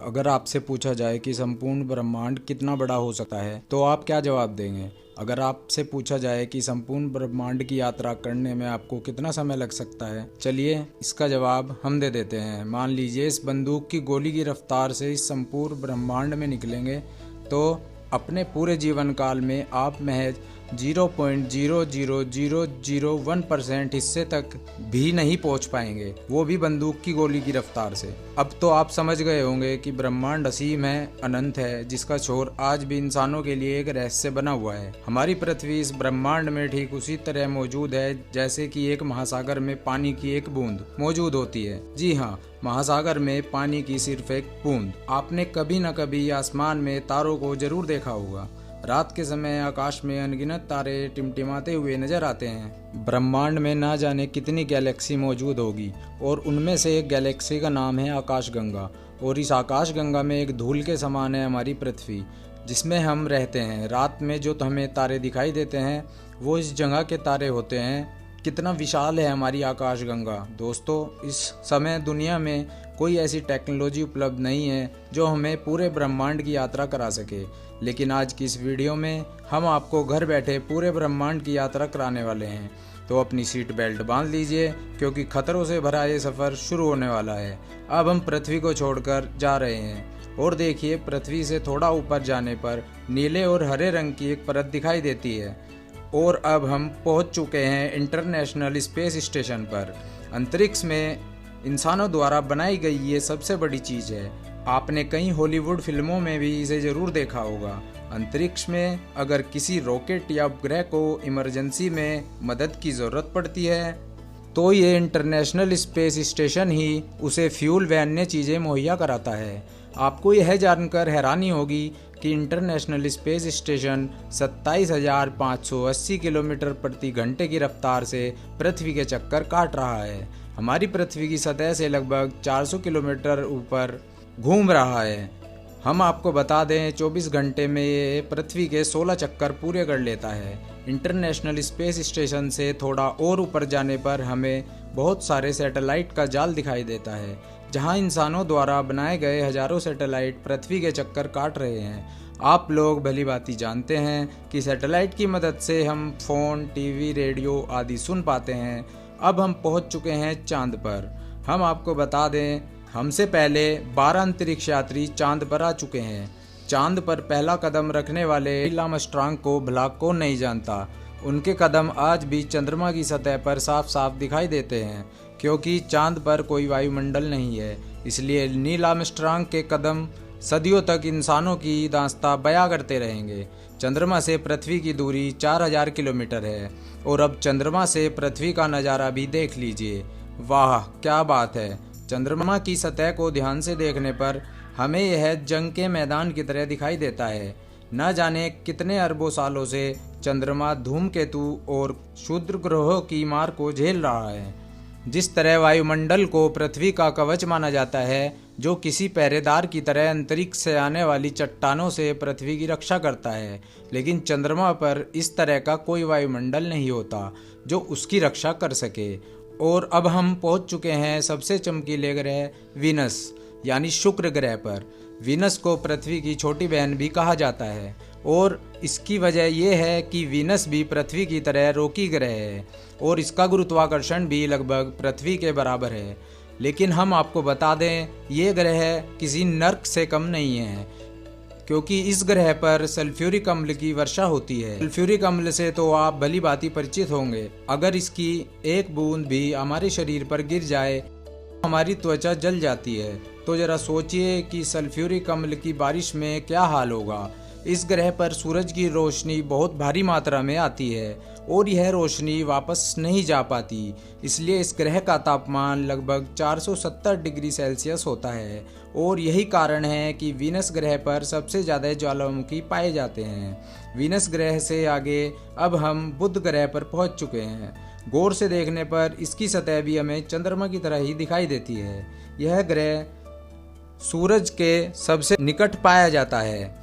अगर आपसे पूछा जाए कि संपूर्ण ब्रह्मांड कितना बड़ा हो सकता है तो आप क्या जवाब देंगे? अगर आपसे पूछा जाए कि संपूर्ण ब्रह्मांड की यात्रा करने में आपको कितना समय लग सकता है, चलिए इसका जवाब हम दे देते हैं। मान लीजिए इस बंदूक की गोली की रफ्तार से इस संपूर्ण ब्रह्मांड में निकलेंगे तो अपने पूरे जीवन काल में आप महज 0.00001% हिस्से तक भी नहीं पहुंच पाएंगे, वो भी बंदूक की गोली की रफ्तार से। अब तो आप समझ गए होंगे कि ब्रह्मांड असीम है, अनंत है, जिसका छोर आज भी इंसानों के लिए एक रहस्य बना हुआ है। हमारी पृथ्वी इस ब्रह्मांड में ठीक उसी तरह मौजूद है जैसे कि एक महासागर में पानी की एक बूंद मौजूद होती है। जी हाँ, महासागर में पानी की सिर्फ एक बूंद। आपने कभी न कभी आसमान में तारों को जरूर देखा होगा। रात के समय आकाश में अनगिनत तारे टिमटिमाते हुए नजर आते हैं। ब्रह्मांड में ना जाने कितनी गैलेक्सी मौजूद होगी और उनमें से एक गैलेक्सी का नाम है आकाशगंगा। और इस आकाशगंगा में एक धूल के समान है हमारी पृथ्वी जिसमें हम रहते हैं। रात में जो हमें तारे दिखाई देते हैं वो इस जगह के तारे होते हैं। कितना विशाल है हमारी आकाशगंगा। दोस्तों, इस समय दुनिया में कोई ऐसी टेक्नोलॉजी उपलब्ध नहीं है जो हमें पूरे ब्रह्मांड की यात्रा करा सके, लेकिन आज की इस वीडियो में हम आपको घर बैठे पूरे ब्रह्मांड की यात्रा कराने वाले हैं। तो अपनी सीट बेल्ट बांध लीजिए क्योंकि खतरों से भरा ये सफ़र शुरू होने वाला है। अब हम पृथ्वी को छोड़कर जा रहे हैं और देखिए, पृथ्वी से थोड़ा ऊपर जाने पर नीले और हरे रंग की एक परत दिखाई देती है और अब हम पहुंच चुके हैं इंटरनेशनल स्पेस स्टेशन पर। अंतरिक्ष में इंसानों द्वारा बनाई गई ये सबसे बड़ी चीज़ है। आपने कई हॉलीवुड फिल्मों में भी इसे ज़रूर देखा होगा। अंतरिक्ष में अगर किसी रॉकेट या उपग्रह को इमरजेंसी में मदद की ज़रूरत पड़ती है तो ये इंटरनेशनल स्पेस स्टेशन ही उसे फ्यूल व अन्य चीज़ें मुहैया कराता है। आपको यह जानकर हैरानी होगी कि इंटरनेशनल स्पेस स्टेशन 27,580 किलोमीटर प्रति घंटे की रफ्तार से पृथ्वी के चक्कर काट रहा है। हमारी पृथ्वी की सतह से लगभग 400 किलोमीटर ऊपर घूम रहा है। हम आपको बता दें, 24 घंटे में ये पृथ्वी के 16 चक्कर पूरे कर लेता है। इंटरनेशनल स्पेस स्टेशन से थोड़ा और ऊपर जाने पर हमें बहुत सारे सैटेलाइट का जाल दिखाई देता है, जहां इंसानों द्वारा बनाए गए हजारों सैटेलाइट पृथ्वी के चक्कर काट रहे हैं। आप लोग भली भांति जानते हैं कि सैटेलाइट की मदद से हम फ़ोन, टीवी, रेडियो आदि सुन पाते हैं। अब हम पहुंच चुके हैं चांद पर। हम आपको बता दें, हमसे पहले 12 अंतरिक्ष यात्री चांद पर आ चुके हैं। चांद पर पहला कदम रखने वाले नील आर्मस्ट्रांग को भला कौन नहीं जानता। उनके कदम आज भी चंद्रमा की सतह पर साफ साफ दिखाई देते हैं। क्योंकि चांद पर कोई वायुमंडल नहीं है, इसलिए नील आर्मस्ट्रांग के कदम सदियों तक इंसानों की दास्तां बयां करते रहेंगे। चंद्रमा से पृथ्वी की दूरी 4000 किलोमीटर है और अब चंद्रमा से पृथ्वी का नज़ारा भी देख लीजिए। वाह, क्या बात है। चंद्रमा की सतह को ध्यान से देखने पर हमें यह जंग के मैदान की तरह दिखाई देता है। न जाने कितने अरबों सालों से चंद्रमा धूमकेतु और क्षुद्र ग्रहों की मार को झेल रहा है। जिस तरह वायुमंडल को पृथ्वी का कवच माना जाता है, जो किसी पहरेदार की तरह अंतरिक्ष से आने वाली चट्टानों से पृथ्वी की रक्षा करता है, लेकिन चंद्रमा पर इस तरह का कोई वायुमंडल नहीं होता जो उसकी रक्षा कर सके। और अब हम पहुंच चुके हैं सबसे चमकीले ग्रह वीनस यानी शुक्र ग्रह पर। वीनस को पृथ्वी की छोटी बहन भी कहा जाता है और इसकी वजह यह है कि वीनस भी पृथ्वी की तरह रोकी ग्रह है और इसका गुरुत्वाकर्षण भी लगभग पृथ्वी के बराबर है। लेकिन हम आपको बता दें, ये ग्रह किसी नर्क से कम नहीं है, क्योंकि इस ग्रह पर सल्फ्यूरिक अम्ल की वर्षा होती है। सल्फ्यूरिक अम्ल से तो आप भली भांति परिचित होंगे। अगर इसकी एक बूंद भी हमारे शरीर पर गिर जाए हमारी त्वचा जल जाती है। तो जरा सोचिए कि सल्फ्यूरिक अम्ल की बारिश में क्या हाल होगा। इस ग्रह पर सूरज की रोशनी बहुत भारी मात्रा में आती है और यह रोशनी वापस नहीं जा पाती, इसलिए इस ग्रह का तापमान लगभग 470 डिग्री सेल्सियस होता है। और यही कारण है कि वीनस ग्रह पर सबसे ज़्यादा ज्वालामुखी पाए जाते हैं। वीनस ग्रह से आगे अब हम बुध ग्रह पर पहुंच चुके हैं। गौर से देखने पर इसकी सतह भी हमें चंद्रमा की तरह ही दिखाई देती है। यह ग्रह सूरज के सबसे निकट पाया जाता है।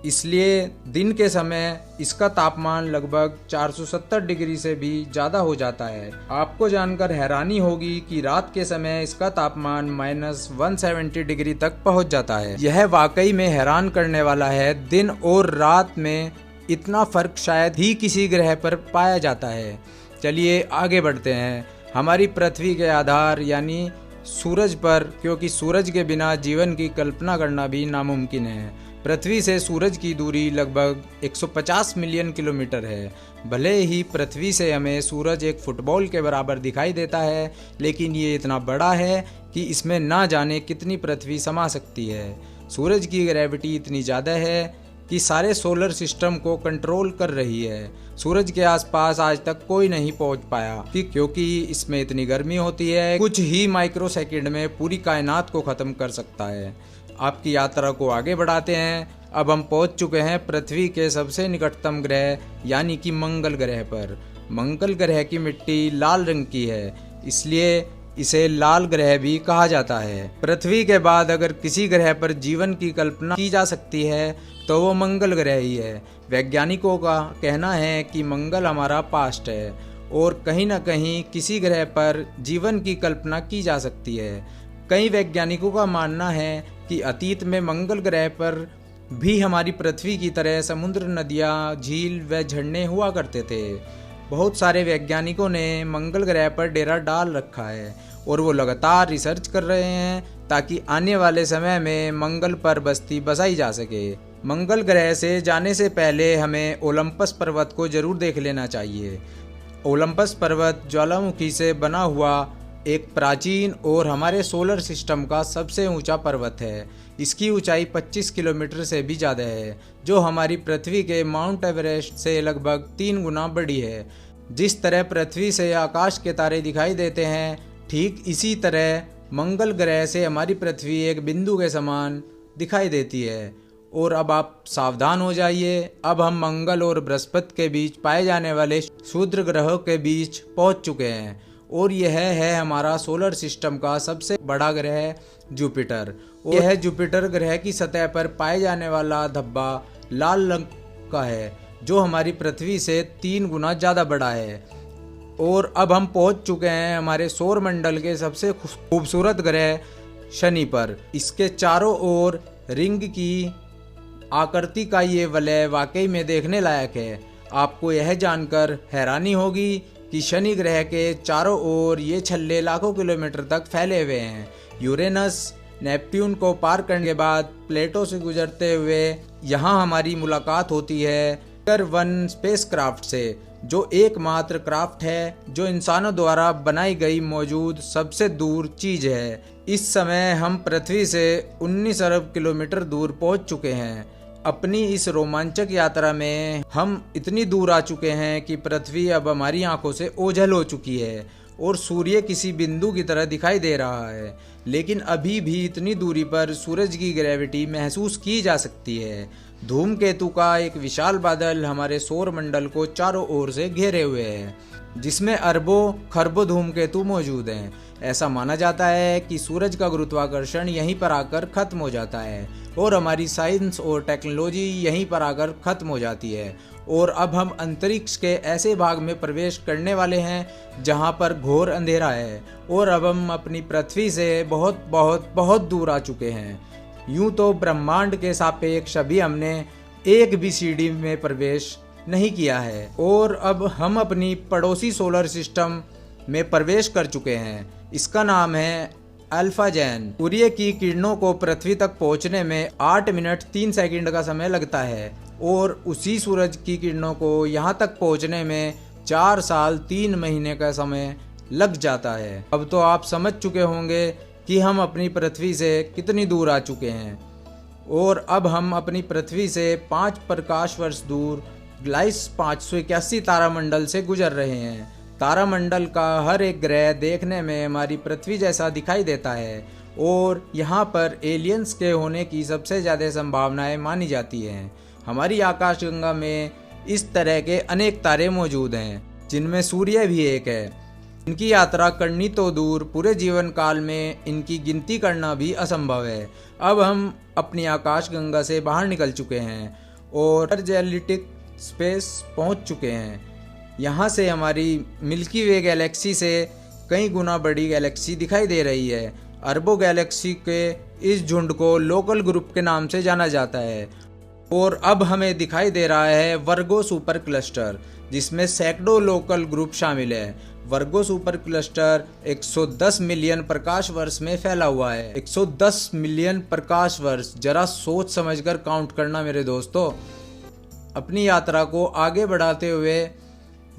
इसलिए दिन के समय इसका तापमान लगभग 470 डिग्री से भी ज़्यादा हो जाता है। आपको जानकर हैरानी होगी कि रात के समय इसका तापमान -170 डिग्री तक पहुंच जाता है। यह वाकई में हैरान करने वाला है। दिन और रात में इतना फर्क शायद ही किसी ग्रह पर पाया जाता है। चलिए आगे बढ़ते हैं हमारी पृथ्वी के आधार यानी सूरज पर, क्योंकि सूरज के बिना जीवन की कल्पना करना भी नामुमकिन है। पृथ्वी से सूरज की दूरी लगभग 150 मिलियन किलोमीटर है। भले ही पृथ्वी से हमें सूरज एक फुटबॉल के बराबर दिखाई देता है, लेकिन ये इतना बड़ा है कि इसमें ना जाने कितनी पृथ्वी समा सकती है। सूरज की ग्रेविटी इतनी ज़्यादा है कि सारे सोलर सिस्टम को कंट्रोल कर रही है। सूरज के आसपास आज तक कोई नहीं पहुंच पाया क्योंकि इसमें इतनी गर्मी होती है, कुछ ही माइक्रो सेकंड में पूरी कायनात को ख़त्म कर सकता है। आपकी यात्रा को आगे बढ़ाते हैं। अब हम पहुंच चुके हैं पृथ्वी के सबसे निकटतम ग्रह यानी कि मंगल ग्रह पर। मंगल ग्रह की मिट्टी लाल रंग की है, इसलिए इसे लाल ग्रह भी कहा जाता है। पृथ्वी के बाद अगर किसी ग्रह पर जीवन की कल्पना की जा सकती है तो वो मंगल ग्रह ही है। वैज्ञानिकों का कहना है कि मंगल हमारा पास्ट है और कहीं ना कहीं किसी ग्रह पर जीवन की कल्पना की जा सकती है। कई वैज्ञानिकों का मानना है कि अतीत में मंगल ग्रह पर भी हमारी पृथ्वी की तरह समुद्र, नदियाँ, झील व झरने हुआ करते थे। बहुत सारे वैज्ञानिकों ने मंगल ग्रह पर डेरा डाल रखा है और वो लगातार रिसर्च कर रहे हैं ताकि आने वाले समय में मंगल पर बस्ती बसाई जा सके। मंगल ग्रह से जाने से पहले हमें ओलंपस पर्वत को जरूर देख लेना चाहिए। ओलंपस पर्वत ज्वालामुखी से बना हुआ एक प्राचीन और हमारे सोलर सिस्टम का सबसे ऊंचा पर्वत है। इसकी ऊंचाई 25 किलोमीटर से भी ज़्यादा है, जो हमारी पृथ्वी के माउंट एवरेस्ट से लगभग 3 गुना बड़ी है। जिस तरह पृथ्वी से आकाश के तारे दिखाई देते हैं, ठीक इसी तरह मंगल ग्रह से हमारी पृथ्वी एक बिंदु के समान दिखाई देती है। और अब आप सावधान हो जाइए, अब हम मंगल और बृहस्पति के बीच पाए जाने वाले क्षुद्र ग्रहों के बीच पहुंच चुके हैं और यह है हमारा सोलर सिस्टम का सबसे बड़ा ग्रह जुपिटर। और यह जुपिटर ग्रह की सतह पर पाए जाने वाला धब्बा लाल रंग का है, जो हमारी पृथ्वी से 3 गुना ज़्यादा बड़ा है। और अब हम पहुंच चुके हैं हमारे सौर मंडल के सबसे खूबसूरत ग्रह शनि पर। इसके चारों ओर रिंग की आकृति का ये वलय वाकई में देखने लायक है। आपको यह जानकर हैरानी होगी कि शनि ग्रह के चारों ओर ये छल्ले लाखों किलोमीटर तक फैले हुए हैं। यूरेनस, नेपट्यून को पार करने के बाद प्लेटो से गुजरते हुए यहाँ हमारी मुलाकात होती है टाइगर-1 स्पेसक्राफ्ट से, जो एकमात्र क्राफ्ट है जो इंसानों द्वारा बनाई गई मौजूद सबसे दूर चीज है। इस समय हम पृथ्वी से 19 अरब किलोमीटर दूर पहुंच चुके हैं। अपनी इस रोमांचक यात्रा में हम इतनी दूर आ चुके हैं कि पृथ्वी अब हमारी आंखों से ओझल हो चुकी है और सूर्य किसी बिंदु की तरह दिखाई दे रहा है। लेकिन अभी भी इतनी दूरी पर सूरज की ग्रेविटी महसूस की जा सकती है। धूमकेतु का एक विशाल बादल हमारे सौर मंडल को चारों ओर से घेरे हुए है, जिसमें अरबों खरबों धूमकेतु मौजूद हैं। ऐसा माना जाता है कि सूरज का गुरुत्वाकर्षण यहीं पर आकर खत्म हो जाता है और हमारी साइंस और टेक्नोलॉजी यहीं पर आकर खत्म हो जाती है। और अब हम अंतरिक्ष के ऐसे भाग में प्रवेश करने वाले हैं जहां पर घोर अंधेरा है और अब हम अपनी पृथ्वी से बहुत बहुत बहुत दूर आ चुके हैं। यूं तो ब्रह्मांड के सापेक्ष अभी हमने एक भी सीढ़ी में प्रवेश नहीं किया है और अब हम अपनी पड़ोसी सोलर सिस्टम में प्रवेश कर चुके हैं। इसका नाम है अल्फा जैन। सूर्य की किरणों को पृथ्वी तक पहुंचने में 8 मिनट 3 सेकंड का समय लगता है और उसी सूरज की किरणों को यहां तक पहुंचने में 4 साल 3 महीने का समय लग जाता है। अब तो आप समझ चुके होंगे कि हम अपनी पृथ्वी से कितनी दूर आ चुके हैं। और अब हम अपनी पृथ्वी से 5 प्रकाश वर्ष दूर ग्लाइस 581 तारामंडल से गुजर रहे हैं। तारामंडल का हर एक ग्रह देखने में हमारी पृथ्वी जैसा दिखाई देता है और यहाँ पर एलियंस के होने की सबसे ज़्यादा संभावनाएं मानी जाती हैं। हमारी आकाशगंगा में इस तरह के अनेक तारे मौजूद हैं, जिनमें सूर्य भी एक है। इनकी यात्रा करनी तो दूर, पूरे जीवन काल में इनकी गिनती करना भी असंभव है। अब हम अपनी आकाशगंगा से बाहर निकल चुके हैं और इंटरगैलेक्टिक स्पेस पहुंच चुके हैं। यहाँ से हमारी मिल्की वे गैलेक्सी से कई गुना बड़ी गैलेक्सी दिखाई दे रही है। अरबों गैलेक्सी के इस झुंड को लोकल ग्रुप के नाम से जाना जाता है। और अब हमें दिखाई दे रहा है वर्गो सुपर क्लस्टर, जिसमें सैकड़ों लोकल ग्रुप शामिल है। वर्गो सुपर क्लस्टर 110 मिलियन प्रकाश वर्ष में फैला हुआ है। 110 मिलियन प्रकाश वर्ष, जरा सोच समझकर काउंट करना मेरे दोस्तों। अपनी यात्रा को आगे बढ़ाते हुए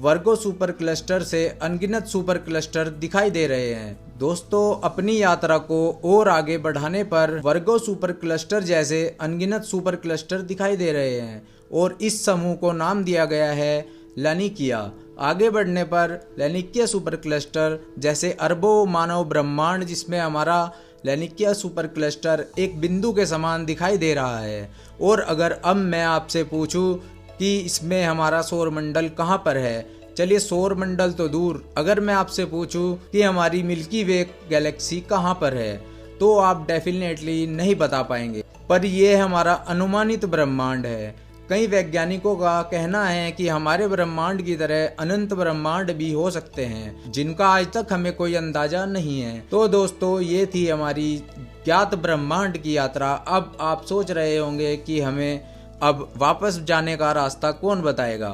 वर्गो सुपर क्लस्टर से अनगिनत सुपर क्लस्टर दिखाई दे रहे हैं। दोस्तों, अपनी यात्रा को और आगे बढ़ाने पर वर्गो सुपर क्लस्टर जैसे अनगिनत सुपर क्लस्टर दिखाई दे रहे हैं और इस समूह को नाम दिया गया है लैनिकिया। आगे बढ़ने पर लैनिकिया सुपर क्लस्टर जैसे अरबों मानव ब्रह्मांड, जिसमें हमारा लैनिकिया सुपर क्लस्टर एक बिंदु के समान दिखाई दे रहा है। और अगर अब मैं आपसे पूछूं कि इसमें हमारा सौर मंडल कहाँ पर है, चलिए सौर मंडल तो दूर, अगर मैं आपसे पूछूं कि हमारी मिल्की वे गैलेक्सी कहाँ पर है, तो आप डेफिनेटली नहीं बता पाएंगे। पर यह हमारा अनुमानित ब्रह्मांड है। कई वैज्ञानिकों का कहना है कि हमारे ब्रह्मांड की तरह अनंत ब्रह्मांड भी हो सकते हैं, जिनका आज तक हमें कोई अंदाजा नहीं है। तो दोस्तों, ये थी हमारी ज्ञात ब्रह्मांड की यात्रा। अब आप सोच रहे होंगे कि हमें अब वापस जाने का रास्ता कौन बताएगा,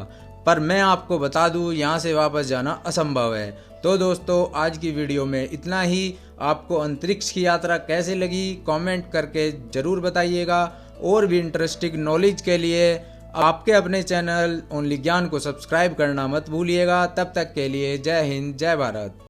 पर मैं आपको बता दूं, यहाँ से वापस जाना असंभव है। तो दोस्तों, आज की वीडियो में इतना ही। आपको अंतरिक्ष की यात्रा कैसे लगी कमेंट करके ज़रूर बताइएगा। और भी इंटरेस्टिंग नॉलेज के लिए आपके अपने चैनल ओनली ज्ञान को सब्सक्राइब करना मत भूलिएगा। तब तक के लिए जय हिंद, जय भारत।